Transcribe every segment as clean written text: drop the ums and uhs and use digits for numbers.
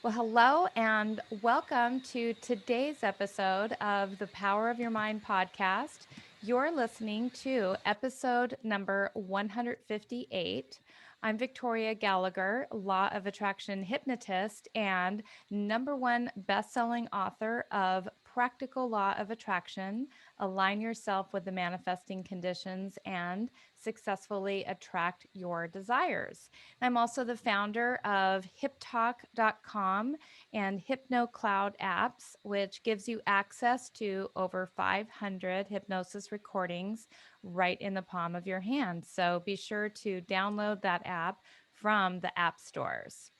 Well, hello and welcome to today's episode of the Power of Your Mind podcast. You're listening to episode number 158. I'm Victoria Gallagher, Law of Attraction hypnotist and #1 best-selling author of Practical Law of Attraction, Align Yourself with the Manifesting Conditions and Successfully Attract Your Desires. I'm also the founder of hiptalk.com and HypnoCloud apps, which gives you access to over 500 hypnosis recordings right in the palm of your hand. So be sure to download that app from the app stores.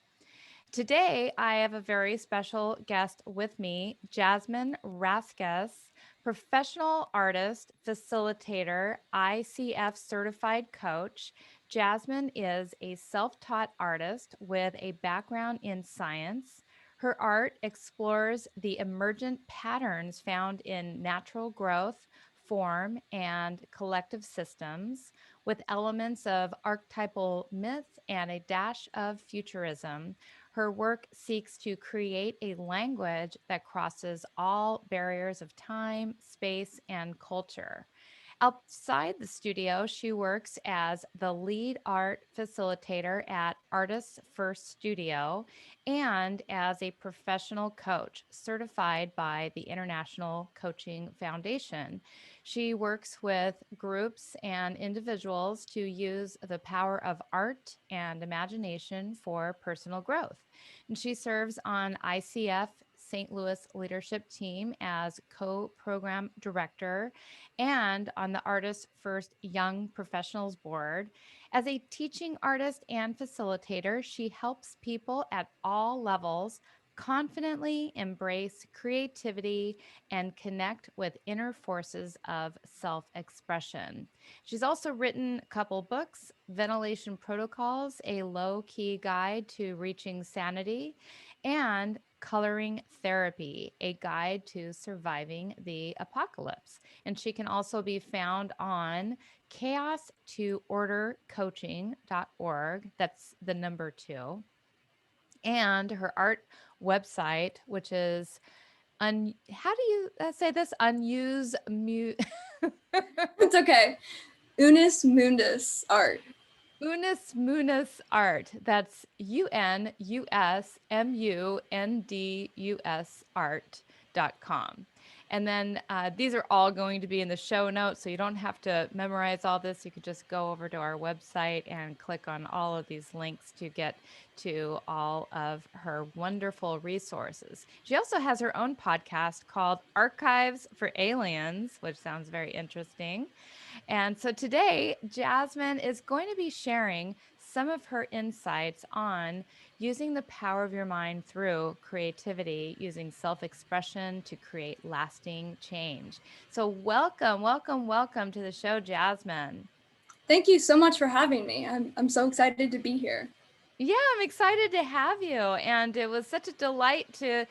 Today, I have a very special guest with me, Jasmine Raskas, professional artist, facilitator, ICF certified coach. Jasmine is a self taught artist with a background in science. Her art explores the emergent patterns found in natural growth, form, and collective systems with elements of archetypal myth and a dash of futurism. Her work seeks to create a language that crosses all barriers of time, space, and culture. Outside the studio, she works as the lead art facilitator at Artists First Studio and as a professional coach certified by the International Coaching Foundation. She works with groups and individuals to use the power of art and imagination for personal growth. And she serves on ICF St. Louis leadership team as co-program director and on the Artists First Young Professionals Board. As a teaching artist and facilitator, she helps people at all levels confidently embrace creativity and connect with inner forces of self expression. She's also written a couple books: Ventilation Protocols, a low key guide to reaching sanity, and Coloring Therapy, a guide to surviving the apocalypse. And she can also be found on chaos to order coaching.org. That's the number 2. And her art website, which is how do you say this? Unused It's okay. Unis Mundus art. Unis Munus Art. That's UNUSMUNDUS art.com. And then these are all going to be in the show notes, so you don't have to memorize all this. You could just go over to our website and click on all of these links to get to all of her wonderful resources. She also has her own podcast called Archives for Aliens, which sounds very interesting. And so today, Jasmine is going to be sharing some of her insights on using the power of your mind through creativity, using self expression to create lasting change. So, welcome, welcome, welcome to the show, Jasmine. Thank you so much for having me. I'm so excited to be here. Yeah, I'm excited to have you. And it was such a delight to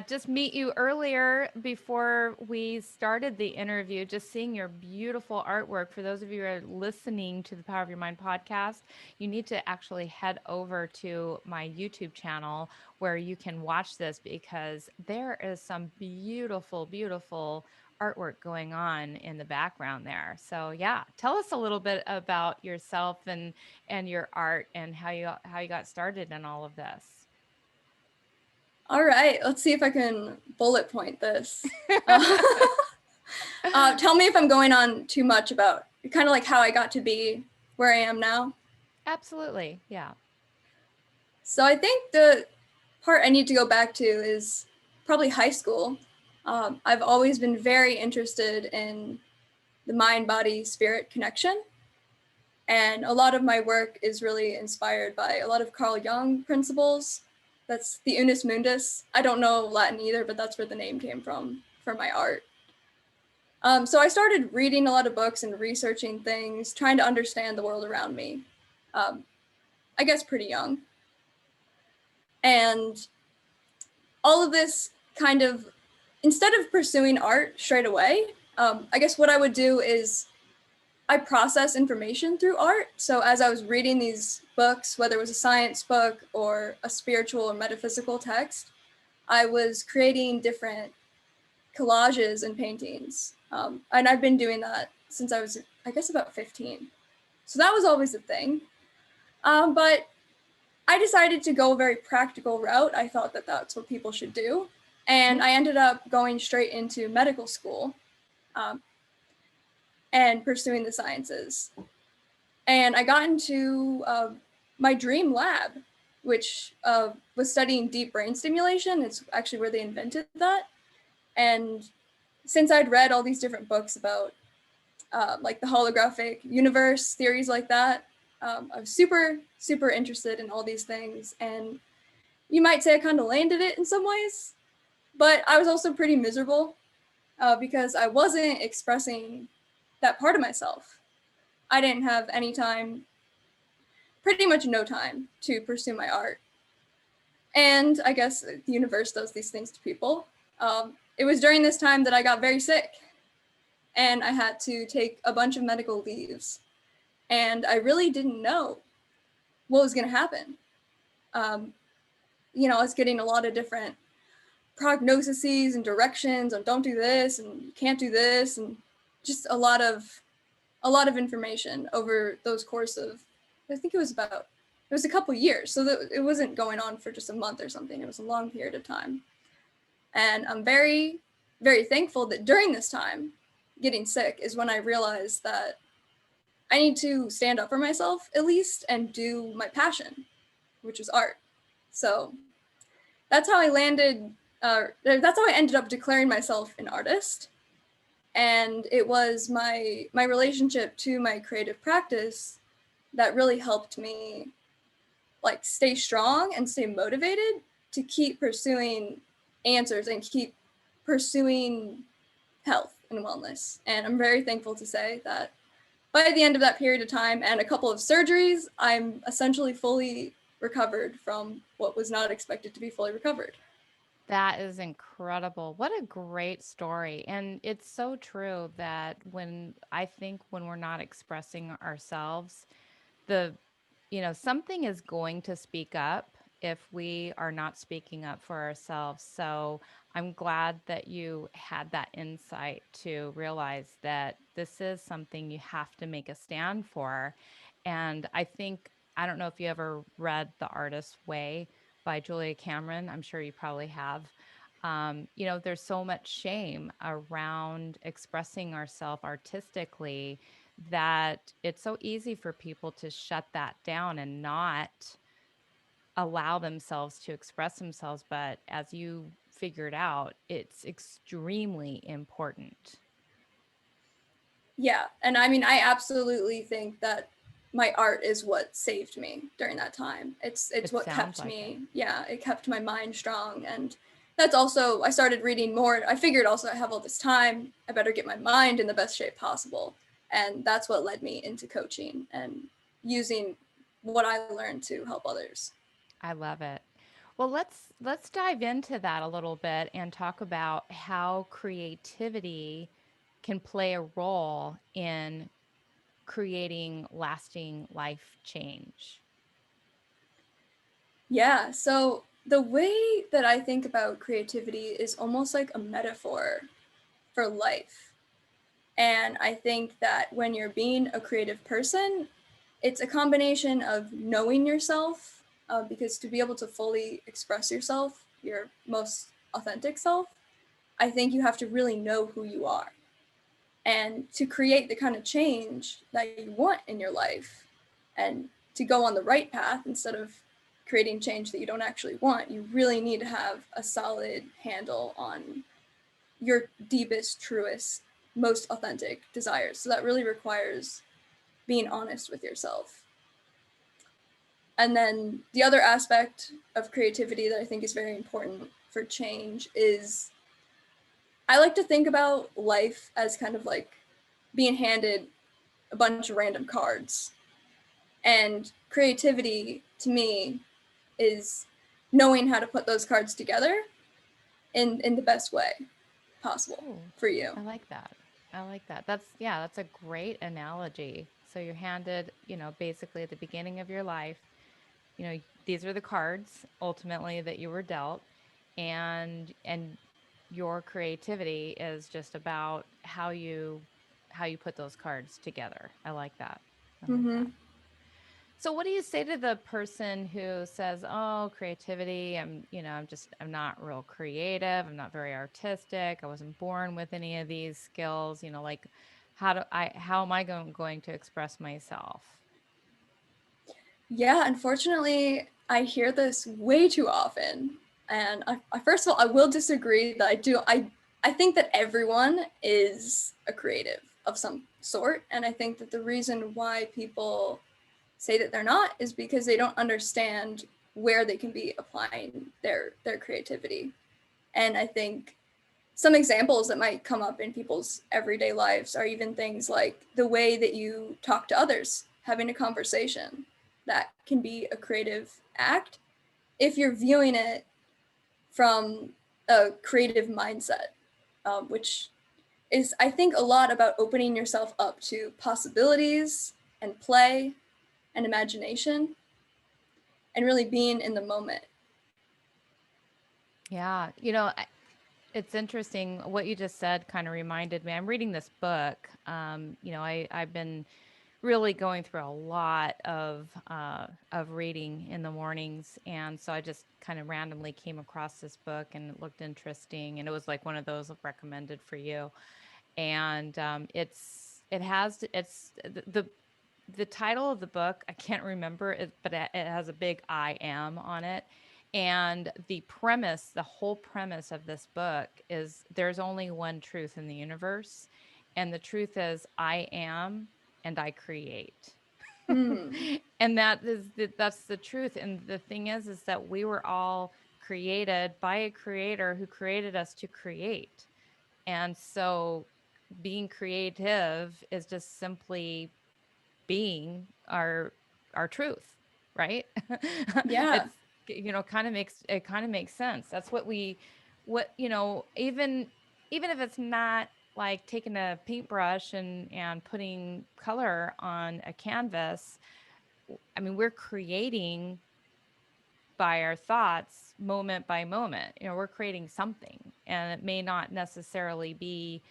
just meet you earlier before we started the interview, just seeing your beautiful artwork. For those of you who are listening to the Power of Your Mind podcast, you need to actually head over to my YouTube channel where you can watch this because there is some beautiful, beautiful artwork going on in the background there. So yeah, tell us a little bit about yourself and your art and how you got started in all of this. All right, let's see if I can bullet point this. Tell me if I'm going on too much about kind of like how I got to be where I am now. Absolutely. Yeah. So I think the part I need to go back to is probably high school. I've always been very interested in the mind, body, spirit connection. And a lot of my work is really inspired by a lot of Carl Jung principles. That's the Unus Mundus. I don't know Latin either, but that's where the name came from for my art. So I started reading a lot of books and researching things, trying to understand the world around me. I guess pretty young. And all of this kind of, instead of pursuing art straight away, I guess what I would do is I process information through art. So as I was reading these books, whether it was a science book or a spiritual or metaphysical text, I was creating different collages and paintings. And I've been doing that since I was, I guess, about 15. So that was always a thing. But I decided to go a very practical route. I thought that that's what people should do. And I ended up going straight into medical school and pursuing the sciences. And I got into my dream lab, which was studying deep brain stimulation. It's actually where they invented that. And since I'd read all these different books about like the holographic universe, theories like that, I was super, super interested in all these things. And you might say I kind of landed it in some ways, but I was also pretty miserable because I wasn't expressing that part of myself. I didn't have any time, pretty much no time, to pursue my art. And I guess the universe does these things to people. It was during this time that I got very sick and I had to take a bunch of medical leaves. And I really didn't know what was going to happen. I was getting a lot of different prognoses and directions on don't do this and you can't do this, and just a lot of information over those course of, I think it was a couple years, so that it wasn't going on for just a month or something. It was a long period of time. And I'm very, very thankful that during this time, getting sick is when I realized that I need to stand up for myself at least and do my passion, which is art. So that's how I landed, that's how I ended up declaring myself an artist. And it was my relationship to my creative practice that really helped me like stay strong and stay motivated to keep pursuing answers and keep pursuing health and wellness. And I'm very thankful to say that by the end of that period of time and a couple of surgeries, I'm essentially fully recovered from what was not expected to be fully recovered. That is incredible. What a great story. And it's so true that when we're not expressing ourselves, the something is going to speak up if we are not speaking up for ourselves. So I'm glad that you had that insight to realize that this is something you have to make a stand for. And I don't know if you ever read The Artist's Way by Julia Cameron. I'm sure you probably have. There's so much shame around expressing ourselves artistically that it's so easy for people to shut that down and not allow themselves to express themselves. But as you figured out, it's extremely important. Yeah. And I mean, I absolutely think that my art is what saved me during that time. It's It what sounds kept like it. me, yeah, it kept my mind strong. And that's also, I started reading more. I figured also I have all this time, I better get my mind in the best shape possible. And that's what led me into coaching and using what I learned to help others. I love it. Well, let's dive into that a little bit and talk about how creativity can play a role in creating lasting life change. Yeah. So the way that I think about creativity is almost like a metaphor for life. And I think that when you're being a creative person, it's a combination of knowing yourself, because to be able to fully express yourself, your most authentic self, I think you have to really know who you are. And to create the kind of change that you want in your life and to go on the right path instead of creating change that you don't actually want, you really need to have a solid handle on your deepest, truest, most authentic desires. So that really requires being honest with yourself. And then the other aspect of creativity that I think is very important for change is I like to think about life as kind of like being handed a bunch of random cards. And creativity to me is knowing how to put those cards together in the best way possible Oh, for you. I like that. I like that. That's a great analogy. So you're handed, basically at the beginning of your life, these are the cards ultimately that you were dealt, and your creativity is just about how you put those cards together. I like that. I like that. Mm-hmm. So what do you say to the person who says, "Oh, creativity, I'm not real creative. I'm not very artistic. I wasn't born with any of these skills, like how am I going to express myself?" Yeah, unfortunately, I hear this way too often. And first of all, I will disagree that I think that everyone is a creative of some sort. And I think that the reason why people say that they're not is because they don't understand where they can be applying their creativity. And I think some examples that might come up in people's everyday lives are even things like the way that you talk to others, having a conversation. That can be a creative act if you're viewing it from a creative mindset, which is, I think, a lot about opening yourself up to possibilities and play and imagination and really being in the moment. Yeah, it's interesting what you just said. Kind of reminded me. I'm reading this book. I've been really going through a lot of reading in the mornings, and so I just kind of randomly came across this book, and it looked interesting, and it was like one of those recommended for you. And the title of the book, I can't remember it, but it has a big I am on it. And the whole premise of this book is there's only one truth in the universe. And the truth is I am and I create. Hmm. And that's the truth. And the thing is that we were all created by a creator who created us to create. And so being creative is just simply being our truth, right? Yeah. It's kind of makes sense. That's what even if it's not like taking a paintbrush and putting color on a canvas. I mean, we're creating by our thoughts moment by moment. We're creating something, and it may not necessarily be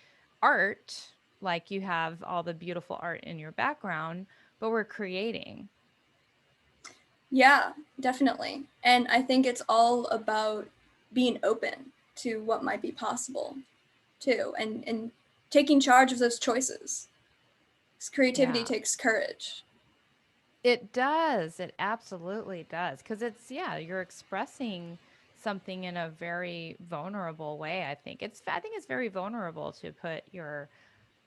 art, like you have all the beautiful art in your background, but we're creating. Yeah, definitely. And I think it's all about being open to what might be possible too, and taking charge of those choices. 'Cause creativity Yeah, takes courage. it does. It absolutely does. Because yeah, you're expressing something in a very vulnerable way. I think it's very vulnerable to put your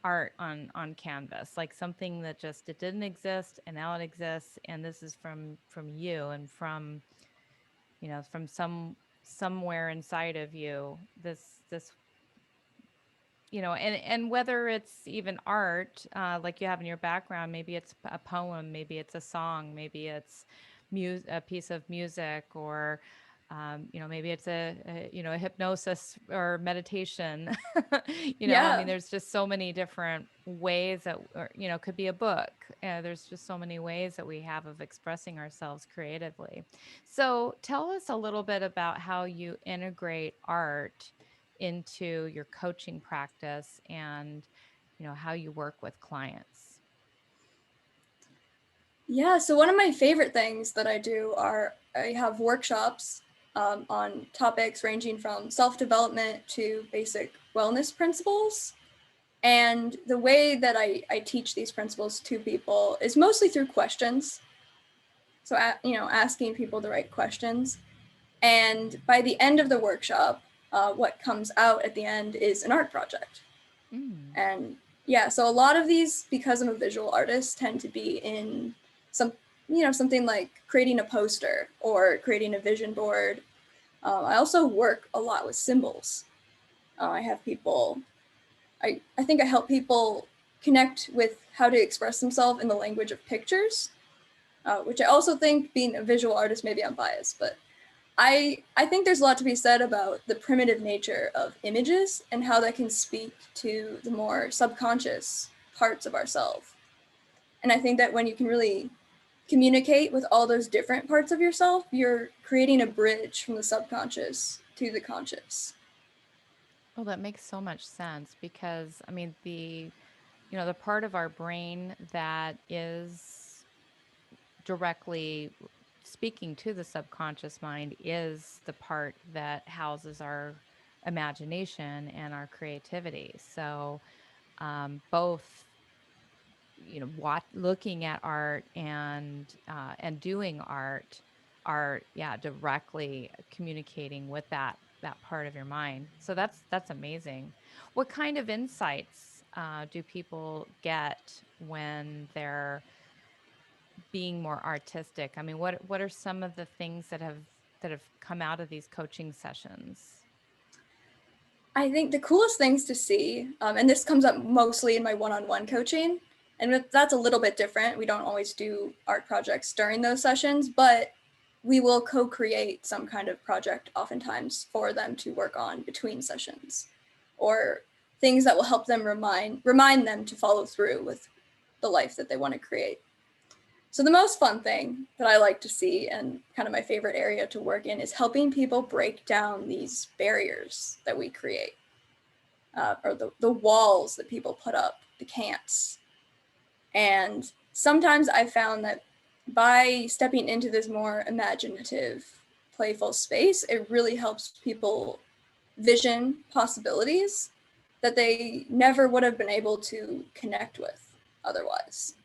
art on canvas, like something that just it didn't exist and now it exists, and this is from you and from somewhere inside of you. This and whether it's even art, like you have in your background, maybe it's a poem, maybe it's a song, maybe it's a piece of music, or maybe it's a hypnosis or meditation. I mean, Yeah. there's just so many different ways that, or, could be a book. There's just so many ways that we have of expressing ourselves creatively. So tell us a little bit about how you integrate art into your coaching practice, and how you work with clients. Yeah. So one of my favorite things that I do are I have workshops on topics ranging from self-development to basic wellness principles. And the way that I teach these principles to people is mostly through questions. So, asking people the right questions. And by the end of the workshop, what comes out at the end is an art project. Mm. And yeah, so a lot of these, because I'm a visual artist, tend to be in some, something like creating a poster or creating a vision board. I also work a lot with symbols. I have people, I think I help people connect with how to express themselves in the language of pictures, which I also think, being a visual artist, maybe I'm biased, but I think there's a lot to be said about the primitive nature of images and how that can speak to the more subconscious parts of ourselves. And I think that when you can really communicate with all those different parts of yourself, you're creating a bridge from the subconscious to the conscious. Oh, that makes so much sense because I mean the part of our brain that is directly speaking to the subconscious mind is the part that houses our imagination and our creativity. So both looking at art and doing art are directly communicating with that part of your mind. So that's amazing. What kind of insights do people get when they're being more artistic? I mean, what are some of the things that have come out of these coaching sessions? I think the coolest things to see, and this comes up mostly in my one-on-one coaching, and that's a little bit different. We don't always do art projects during those sessions, but we will co-create some kind of project oftentimes for them to work on between sessions, or things that will help them remind them to follow through with the life that they want to create. So the most fun thing that I like to see and kind of my favorite area to work in is helping people break down these barriers that we create, or the walls that people put up, the can'ts. And sometimes I found that by stepping into this more imaginative, playful space, it really helps people vision possibilities that they never would have been able to connect with otherwise.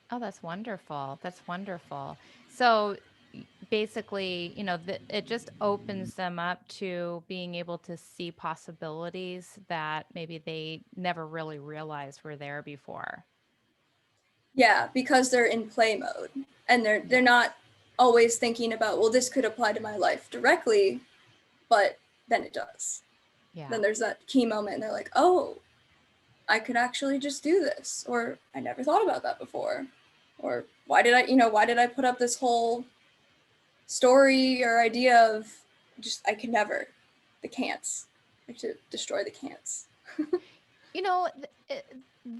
Oh, that's wonderful. That's wonderful. So basically, it just opens them up to being able to see possibilities that maybe they never really realized were there before. Yeah, because they're in play mode and they're Yeah. not always thinking about, well, this could apply to my life directly, but then it does. Yeah. Then there's that key moment and they're like, oh, I could actually just do this, or I never thought about that before, or why did I put up this whole story or idea of just I can never, the can'ts, like to destroy the can'ts. You know,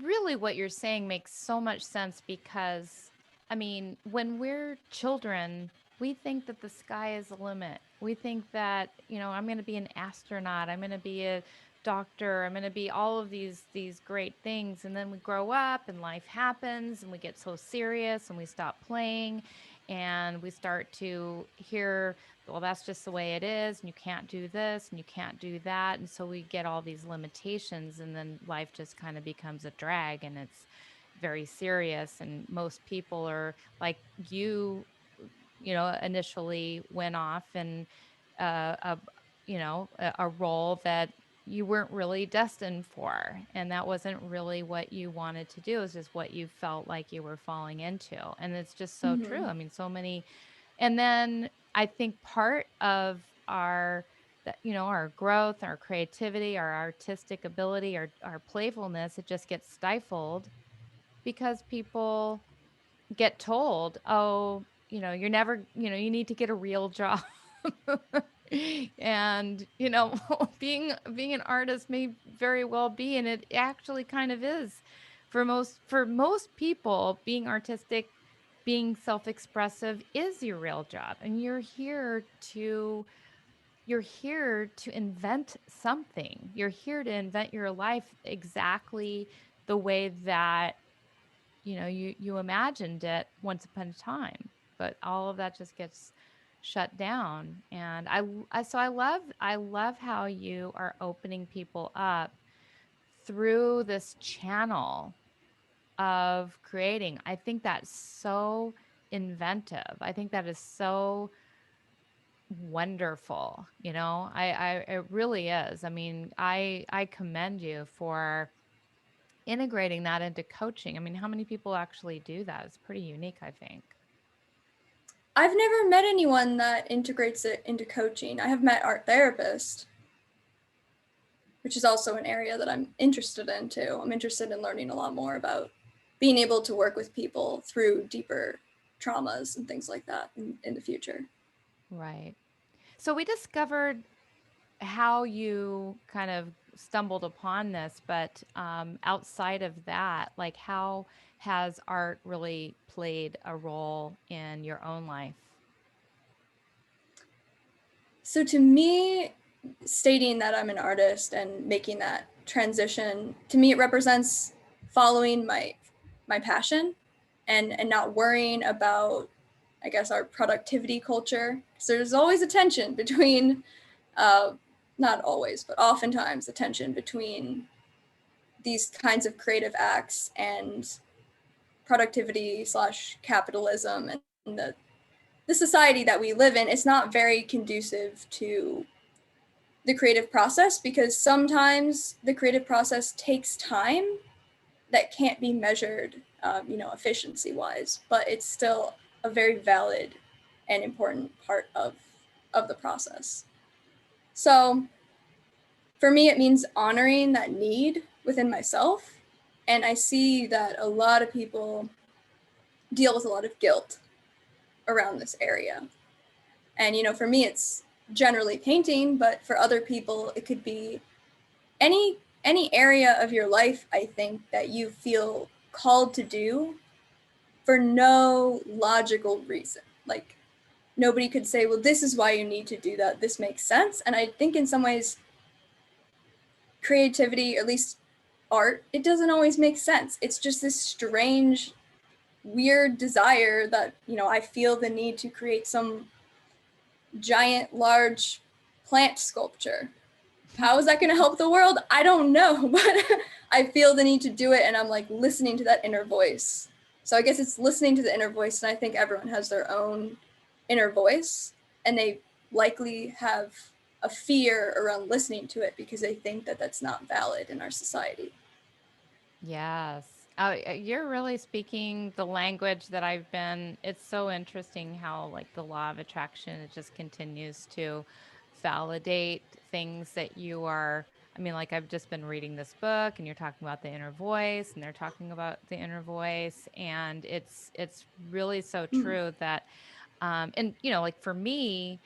really what you're saying makes so much sense because, I mean, when we're children, we think that the sky is the limit. We think that, I'm going to be an astronaut, I'm going to be a doctor, I'm going to be all of these great things. And then we grow up and life happens and we get so serious and we stop playing and we start to hear, well, that's just the way it is, and you can't do this and you can't do that. And so we get all these limitations, and then life just kind of becomes a drag and it's very serious. And most people are like initially went off and a a role that you weren't really destined for, and that wasn't really what you wanted to do. It's just what you felt like you were falling into, and it's just so true. Mm-hmm. I mean, so many. And then I think part of our growth, our creativity, our artistic ability, our playfulness, it just gets stifled because people get told, oh, you're never, you need to get a real job. And being an artist may very well be, and it actually kind of is for most people. Being artistic, being self-expressive is your real job, and you're here to invent something. You're here to invent your life exactly the way that you imagined it once upon a time, but all of that just gets shut down. And I love how you are opening people up through this channel of creating. I think that's so inventive. I think that is so wonderful. It really is. I mean, I commend you for integrating that into coaching. I mean, how many people actually do that? It's pretty unique, I think. I've never met anyone that integrates it into coaching. I have met art therapists, which is also an area that I'm interested in too. I'm interested in learning a lot more about being able to work with people through deeper traumas and things like that in the future. Right. So we discovered how you kind of stumbled upon this, but outside of that, like how has art really played a role in your own life? So to me, stating that I'm an artist and making that transition, to me it represents following my passion and not worrying about, I guess, our productivity culture. So there's always a tension between uh, not always, but oftentimes a tension between these kinds of creative acts and productivity slash capitalism and the society that we live in. It's not very conducive to the creative process because sometimes the creative process takes time that can't be measured, efficiency wise, but it's still a very valid and important part of the process. So for me, it means honoring that need within myself. And I see that a lot of people deal with a lot of guilt around this area. And, for me, it's generally painting, but for other people, it could be any area of your life, I think, that you feel called to do for no logical reason. Like nobody could say, well, this is why you need to do that. This makes sense. And I think in some ways, creativity, or at least art, it doesn't always make sense. It's just this strange, weird desire that, I feel the need to create some giant, large plant sculpture. How is that going to help the world? I don't know, but I feel the need to do it, and I'm like listening to that inner voice. So I guess it's listening to the inner voice, and I think everyone has their own inner voice, and they likely have a fear around listening to it because they think that that's not valid in our society. Yes. Oh, you're really speaking the language that I've been. It's so interesting how, like, the law of attraction, it just continues to validate things that you are. I mean, like, I've just been reading this book, and you're talking about the inner voice, and they're talking about the inner voice, and it's really so Mm. true that and like for me,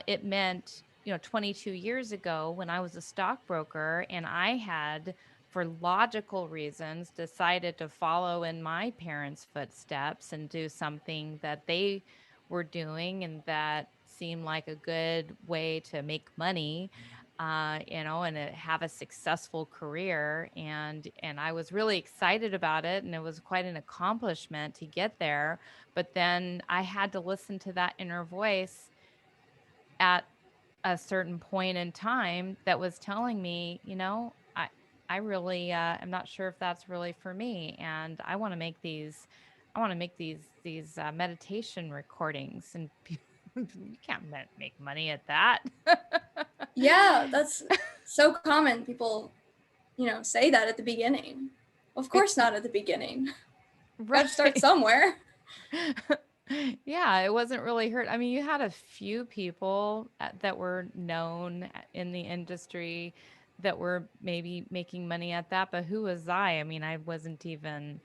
it meant 22 years ago when I was a stockbroker and I had, for logical reasons, decided to follow in my parents' footsteps and do something that they were doing and that seemed like a good way to make money, and have a successful career. And I was really excited about it, and it was quite an accomplishment to get there. But then I had to listen to that inner voice at a certain point in time that was telling me, I really am not sure if that's really for me, and I want to make these meditation recordings, and you can't make money at that. Yeah, that's so common. People, say that at the beginning. Of It- course, not at the beginning. Got to start right. somewhere. Yeah, it wasn't really hurt. I mean, you had a few people that were known in the industry that were maybe making money at that, but who was I? I mean, I wasn't even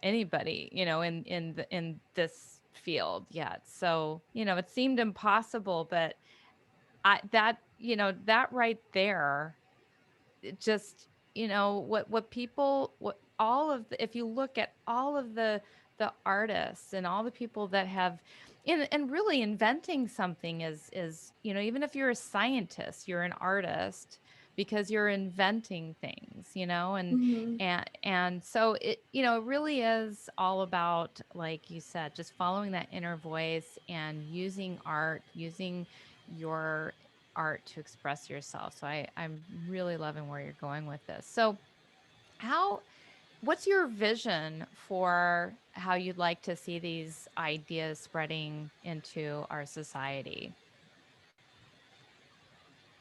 anybody, in this field yet. So, it seemed impossible, but that right there, it just what people what all of the if you look at all of the artists and all the people that have and really inventing something is even if you're a scientist, you're an artist because you're inventing things, Mm-hmm. and so it really is all about, like you said, just following that inner voice and using art, using your art to express yourself. So I'm really loving where you're going with this. So how what's your vision for how you'd like to see these ideas spreading into our society?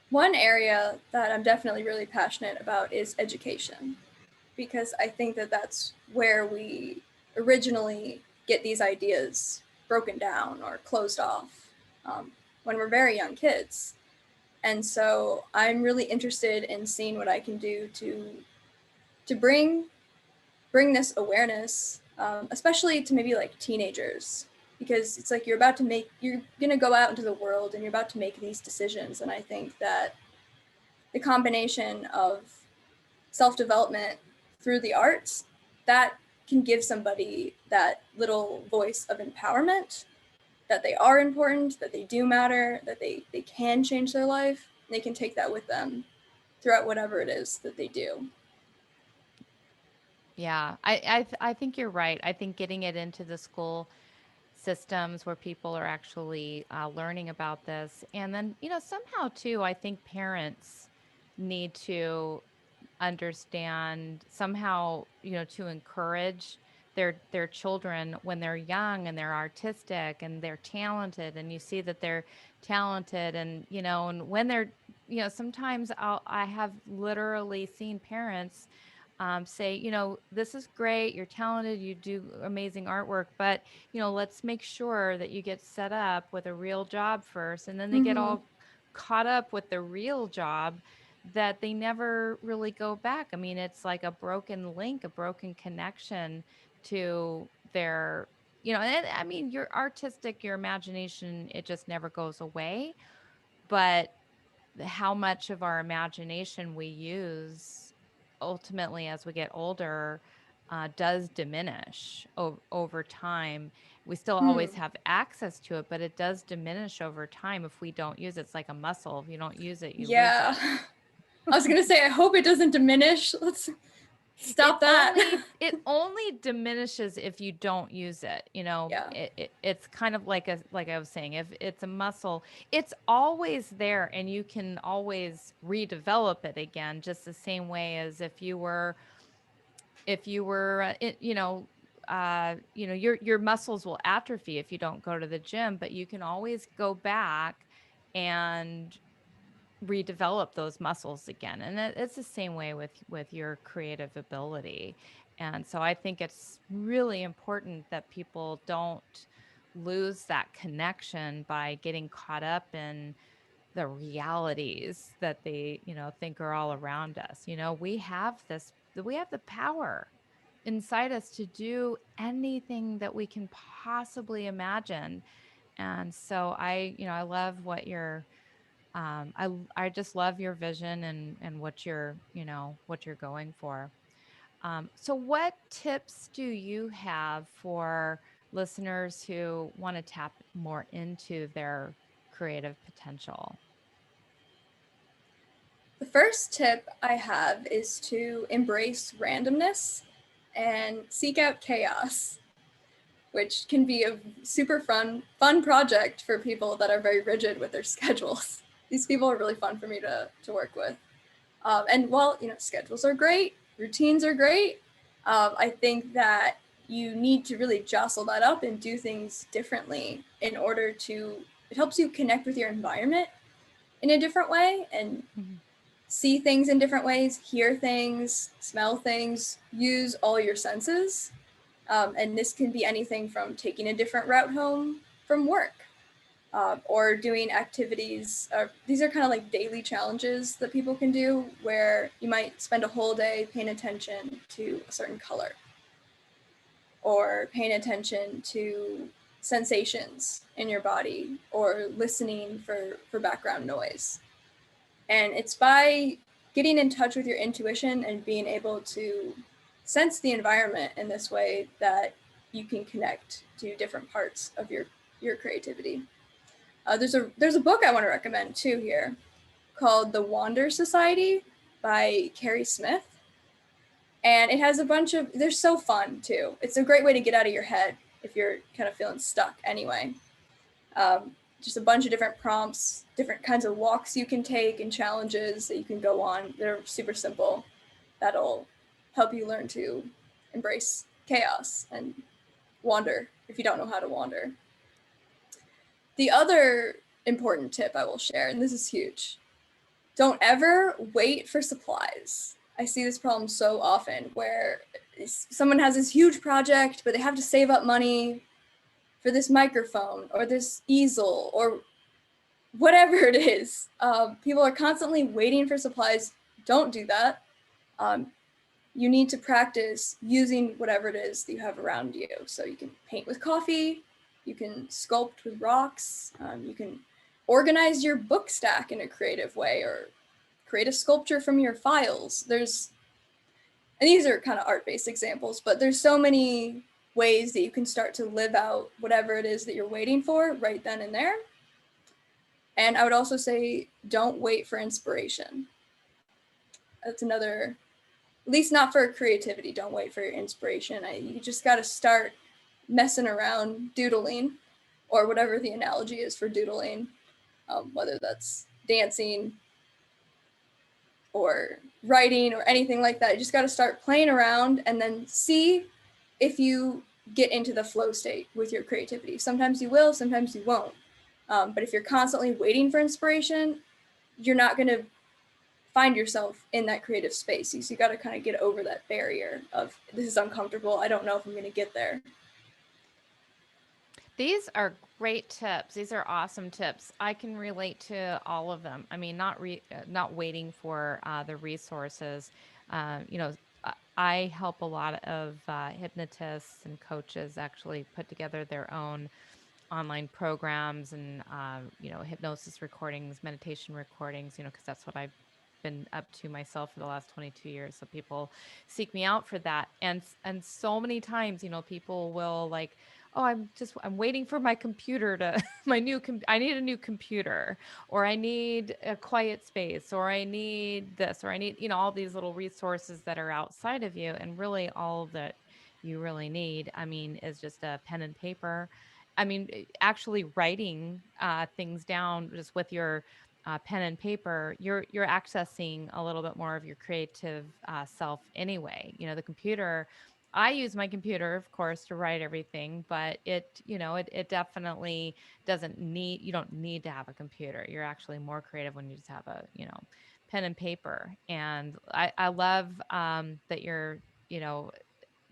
One area that I'm definitely really passionate about is education, because I think that that's where we originally get these ideas broken down or closed off when we're very young kids. And so I'm really interested in seeing what I can do to bring this awareness, especially to maybe like teenagers, because it's like you're going to go out into the world and you're about to make these decisions. And I think that the combination of self-development through the arts, that can give somebody that little voice of empowerment, that they are important, that they do matter, that they can change their life, and they can take that with them throughout whatever it is that they do. Yeah, I think you're right. I think getting it into the school systems where people are actually learning about this, and then somehow too, I think parents need to understand somehow, to encourage their children when they're young and they're artistic and they're talented, and you see that they're talented, and and when they're sometimes I have literally seen parents say, this is great, you're talented, you do amazing artwork, but let's make sure that you get set up with a real job first. And then they get Mm-hmm. all caught up with the real job that they never really go back. I mean, it's like a broken link, a broken connection to their, and I mean, your artistic, your imagination, it just never goes away. But how much of our imagination we use ultimately as we get older does diminish over time. We still always Hmm. have access to it, but it does diminish over time if we don't use it. It's like a muscle. If you don't use it, you lose Yeah. it. I was going to say, I hope it doesn't diminish. Let's It stop that. only it only diminishes if you don't use it. Yeah. It's kind of like I was saying, if it's a muscle, it's always there and you can always redevelop it again, just the same way as if you were your muscles will atrophy if you don't go to the gym, but you can always go back and redevelop those muscles again. And it's the same way with your creative ability. And so I think it's really important that people don't lose that connection by getting caught up in the realities that they think are all around us. We have the power inside us to do anything that we can possibly imagine. And so I love what you're I just love your vision and what you're going for. So what tips do you have for listeners who want to tap more into their creative potential? The first tip I have is to embrace randomness and seek out chaos, which can be a super fun project for people that are very rigid with their schedules. These people are really fun for me to work with. And while schedules are great, routines are great, I think that you need to really jostle that up and do things differently in order to. It helps you connect with your environment in a different way and Mhm. see things in different ways, hear things, smell things, use all your senses. And this can be anything from taking a different route home from work, or doing activities. These are kind of like daily challenges that people can do where you might spend a whole day paying attention to a certain color or paying attention to sensations in your body or listening for background noise. And it's by getting in touch with your intuition and being able to sense the environment in this way that you can connect to different parts of your creativity. There's a book I want to recommend too here called The Wander Society by Carrie Smith. And it has a bunch of, they're so fun too. It's a great way to get out of your head if you're kind of feeling stuck anyway. Just a bunch of different prompts, different kinds of walks you can take and challenges that you can go on. They're super simple. That'll help you learn to embrace chaos and wander if you don't know how to wander. The other important tip I will share, and this is huge, don't ever wait for supplies. I see this problem so often where someone has this huge project, but they have to save up money for this microphone or this easel or whatever it is. People are constantly waiting for supplies. Don't do that. Um, you need to practice using whatever it is that you have around you. So you can paint with coffee, You can sculpt with rocks. You can organize your book stack in a creative way, or create a sculpture from your files. And these are kind of art-based examples, but there's so many ways that you can start to live out whatever it is that you're waiting for right then and there. And I would also say, don't wait for inspiration. That's another, at least not for creativity, don't wait for your inspiration. You just got to start messing around, doodling, or whatever the analogy is for doodling, whether that's dancing or writing or anything like that. You just got to start playing around and then see if you get into the flow state with your creativity. Sometimes you will, sometimes you won't. But if you're constantly waiting for inspiration, you're not going to find yourself in that creative space. So you got to kind of get over that barrier of, this is uncomfortable, I don't know if I'm going to get there. These are great tips. These are awesome tips. I can relate to all of them. I mean, not waiting for the resources. You know, I help a lot of hypnotists and coaches actually put together their own online programs and you know, hypnosis recordings, meditation recordings. You know, because that's what I've been up to myself for the last 22 years. So people seek me out for that, and so many times, you know, people will like, oh, I'm waiting for my computer to I need a new computer, or I need a quiet space, or I need this, or I need, you know, all these little resources that are outside of you. And really all that you really need, I mean, is just a pen and paper. I mean, actually writing things down just with your pen and paper, you're accessing a little bit more of your creative self anyway. You know, the computer, I use my computer, of course, to write everything, but it, you know, it definitely doesn't need, you don't need to have a computer. You're actually more creative when you just have a, you know, pen and paper. And I love that you're, you know,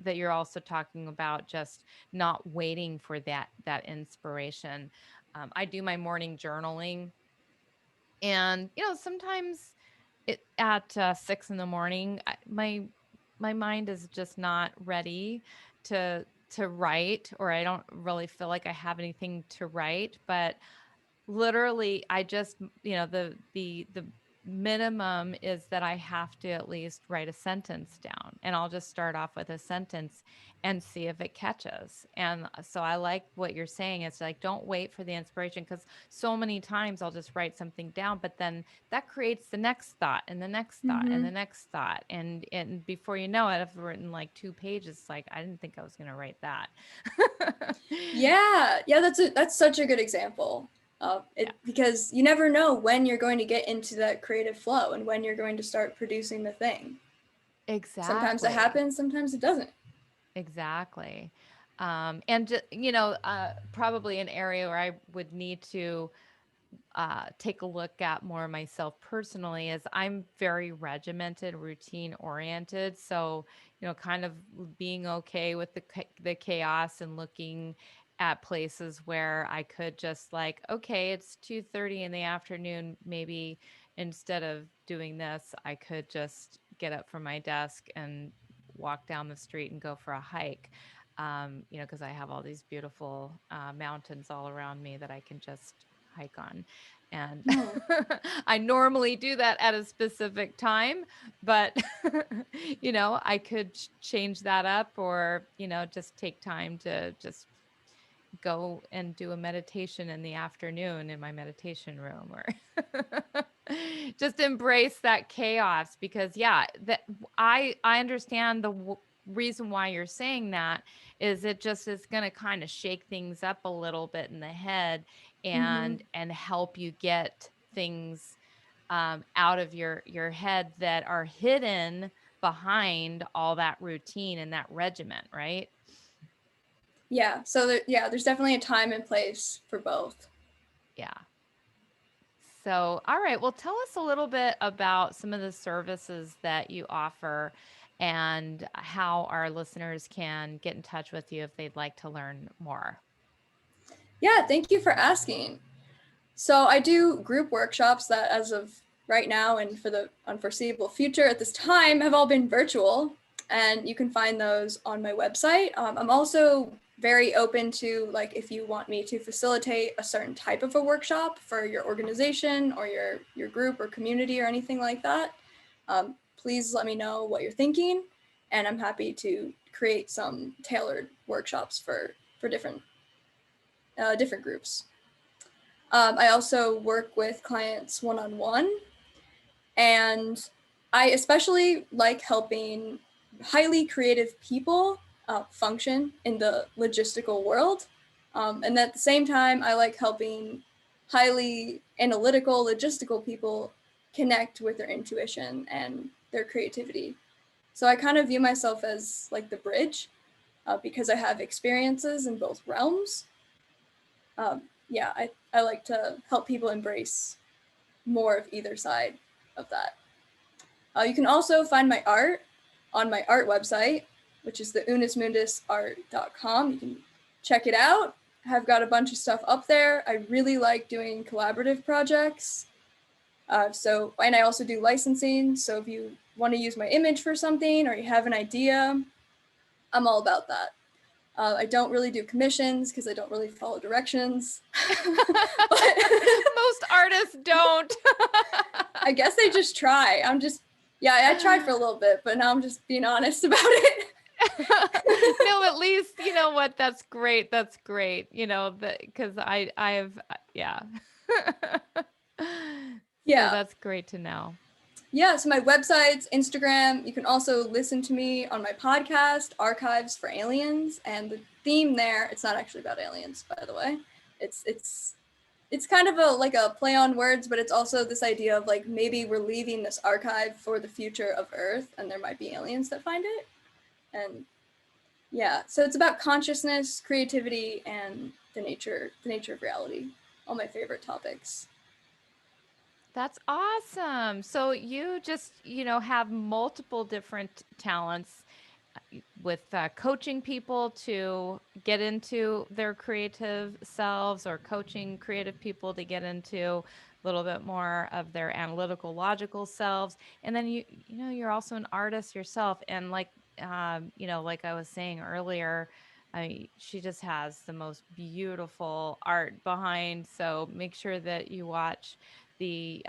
that you're also talking about just not waiting for that inspiration. I do my morning journaling, and you know, sometimes it at 6 in the morning, my mind is just not ready to write, or I don't really feel like I have anything to write. But literally, I just, you know, the minimum is that I have to at least write a sentence down, and I'll just start off with a sentence and see if it catches. And so I like what you're saying. It's like, don't wait for the inspiration, because so many times I'll just write something down, but then that creates the next thought and the next thought and Mm-hmm. the next thought. And before you know it, I've written like 2 pages. It's like, I didn't think I was going to write that. Yeah, that's such a good example. Yeah, Because you never know when you're going to get into that creative flow and when you're going to start producing the thing. Sometimes it exactly. happens, sometimes it doesn't. Exactly. And you know, probably an area where I would need to take a look at more myself personally is I'm very regimented, routine oriented. So, you know, kind of being okay with the chaos and looking at places where I could just like, okay, it's 2:30 in the afternoon. Maybe instead of doing this, I could just get up from my desk and walk down the street and go for a hike. You know, because I have all these beautiful mountains all around me that I can just hike on. And Hmm. I normally do that at a specific time, but you know, I could change that up, or, you know, just take time to just go and do a meditation in the afternoon in my meditation room, or just embrace that chaos. Because yeah, that I understand reason why you're saying that is it just is going to kind of shake things up a little bit in the head, Mm-hmm. and help you get things out of your head that are hidden behind all that routine and that regiment, right? Yeah, there's definitely a time and place for both. Yeah. So, all right. Well, tell us a little bit about some of the services that you offer and how our listeners can get in touch with you if they'd like to learn more. Yeah, thank you for asking. So I do group workshops that, as of right now and for the unforeseeable future at this time, have all been virtual, and you can find those on my website. I'm also very open to, like, if you want me to facilitate a certain type of a workshop for your organization or your group or community or anything like that, please let me know what you're thinking, and I'm happy to create some tailored workshops for different groups. I also work with clients one-on-one, and I especially like helping highly creative people function in the logistical world. And at the same time, I like helping highly analytical, logistical people connect with their intuition and their creativity. So I kind of view myself as like the bridge because I have experiences in both realms. Yeah, I like to help people embrace more of either side of that. You can also find my art on my art website, which is the unismundusart.com. You can check it out. I've got a bunch of stuff up there. I really like doing collaborative projects. And I also do licensing. So if you want to use my image for something or you have an idea, I'm all about that. I don't really do commissions because I don't really follow directions. But most artists don't. I guess they just try. Yeah, I tried for a little bit, but now I'm just being honest about it. No, at least you know what. That's great. That's great. Because I've yeah. So Yeah. that's great to know. Yeah, so my website's Instagram. You can also listen to me on my podcast, Archives for Aliens, and the theme there, it's not actually about aliens, by the way. It's kind of a play on words, but it's also this idea of like maybe we're leaving this archive for the future of Earth and there might be aliens that find it. And yeah, so it's about consciousness, creativity, and the nature of reality. All my favorite topics. That's awesome. So you just, have multiple different talents with coaching people to get into their creative selves or coaching creative people to get into a little bit more of their analytical logical selves. And then you're also an artist yourself, and like like I was saying earlier, she just has the most beautiful art behind. So make sure that you watch the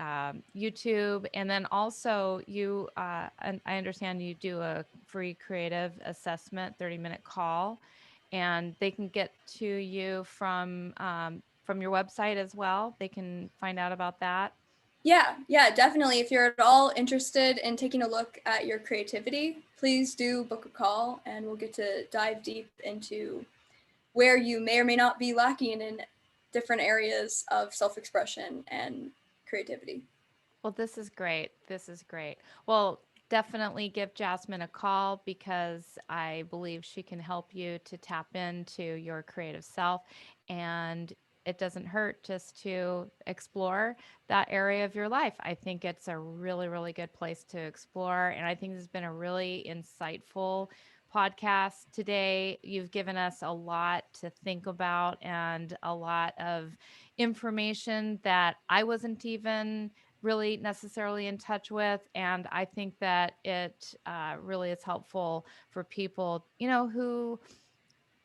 YouTube, and then also and I understand you do a free creative assessment 30-minute call, and they can get to you from your website as well. They can find out about that. Yeah, definitely. If you're at all interested in taking a look at your creativity, please do book a call and we'll get to dive deep into where you may or may not be lacking in different areas of self expression and creativity. Well, this is great. This is great. Well, definitely give Jasmine a call because I believe she can help you to tap into your creative self. And it doesn't hurt just to explore that area of your life. I think it's a really, really good place to explore. And I think this has been a really insightful podcast today. You've given us a lot to think about and a lot of information that I wasn't even really necessarily in touch with. And I think that it really is helpful for people, who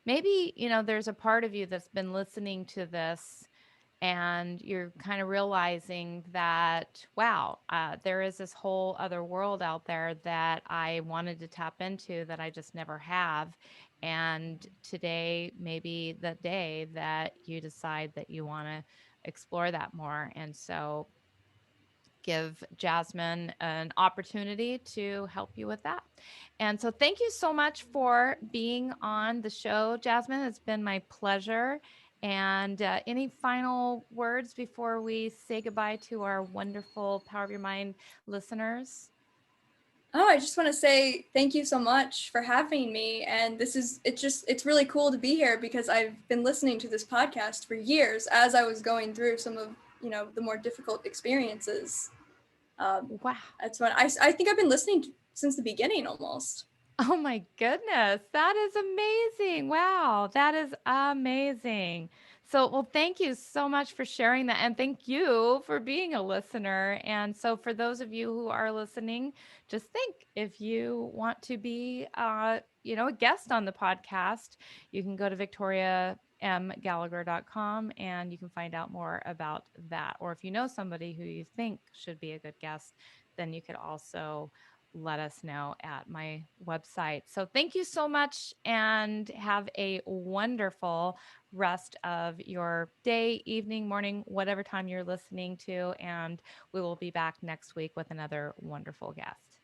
maybe, there's a part of you that's been listening to this and you're kind of realizing that, wow, there is this whole other world out there that I wanted to tap into that I just never have. And today, maybe the day that you decide that you want to explore that more. And so give Jasmine an opportunity to help you with that. And so thank you so much for being on the show, Jasmine. It's been my pleasure. And any final words before we say goodbye to our wonderful Power of Your Mind listeners? Oh, I just want to say thank you so much for having me. And it's really cool to be here because I've been listening to this podcast for years as I was going through some of, the more difficult experiences. Wow. That's when I think I've been listening since the beginning almost. Oh my goodness. That is amazing. Wow. That is amazing. Well, thank you so much for sharing that. And thank you for being a listener. And so, for those of you who are listening, just think if you want to be, a guest on the podcast, you can go to victoriamgallagher.com and you can find out more about that. Or if you know somebody who you think should be a good guest, then you could also let us know at my website. So, thank you so much and have a wonderful rest of your day, evening, morning, whatever time you're listening to. And we will be back next week with another wonderful guest.